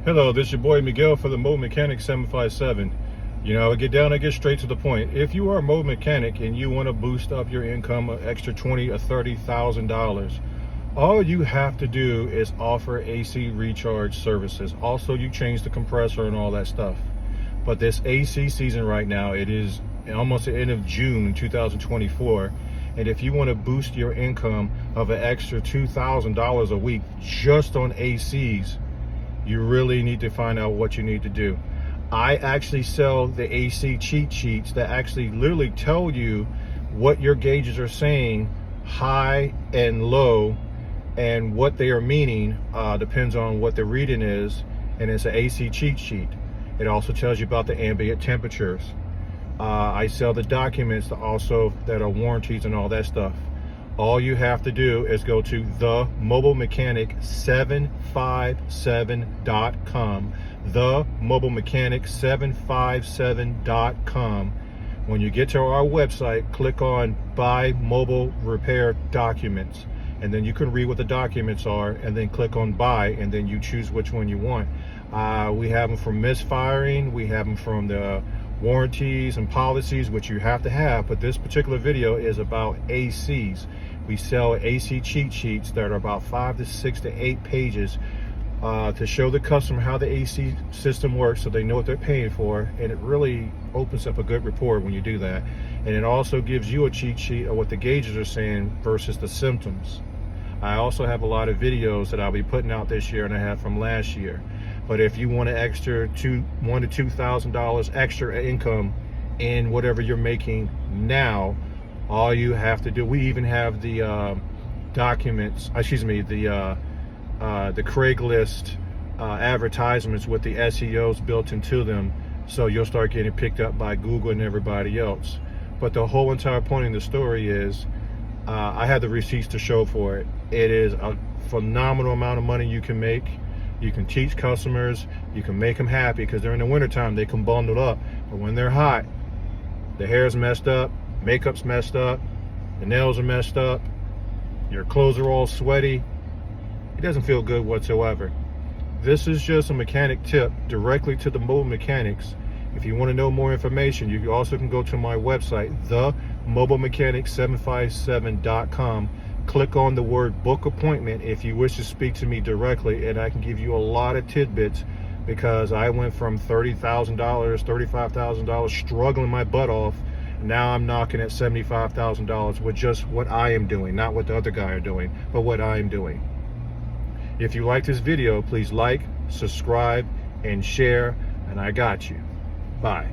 Hello, this is your boy Miguel for the Mobile Mechanic 757. You know, I get straight to the point. If you are a mobile mechanic and you want to boost up your income an extra $20,000 or $30,000, all you have to do is offer AC recharge services. Also, you change the compressor and all that stuff. But this AC season right now, it is almost the end of June 2024. And if you want to boost your income of an extra $2,000 a week just on ACs, you really need to find out what you need to do. I actually sell the AC cheat sheets that actually literally tell you what your gauges are saying, high and low, and what they are meaning. Depends on what the reading is, and it's an AC cheat sheet. It also tells you about the ambient temperatures. I sell the documents that are warranties and all that stuff. All you have to do is go to the mobilemechanic757.com, the mobilemechanic757.com. When you get to our website, click on buy mobile repair documents, and then you can read what the documents are, and then click on buy, and then you choose which one you want. We have them from misfiring, we have them from the warranties and policies, which you have to have, but this particular video is about ACs. We sell AC cheat sheets that are about 5 to 6 to 8 pages to show the customer how the AC system works so they know what they're paying for, and it really opens up a good report when you do that. And it also gives you a cheat sheet of what the gauges are saying versus the symptoms. I also have a lot of videos that I'll be putting out this year and I have from last year. But if you want an extra $1,000 to $2,000 extra income in whatever you're making now, all you have to do, we even have the the Craigslist advertisements with the SEOs built into them, so you'll start getting picked up by Google and everybody else. But the whole entire point of the story is, I have the receipts to show for it. It is a phenomenal amount of money you can make. You can teach customers, you can make them happy, because during the wintertime they can bundle up. But when they're hot, the hair's messed up, makeup's messed up, the nails are messed up, your clothes are all sweaty. It doesn't feel good whatsoever. This is just a mechanic tip directly to the mobile mechanics. If you want to know more information, you also can go to my website, the mobilemechanic757.com. Click on the word book appointment if you wish to speak to me directly, and I can give you a lot of tidbits, because I went from $30,000, $35,000 struggling my butt off. Now I'm knocking at $75,000 with just what I am doing, not what the other guy are doing, but what I am doing. If you like this video, please like, subscribe, and share, and I got you. Bye.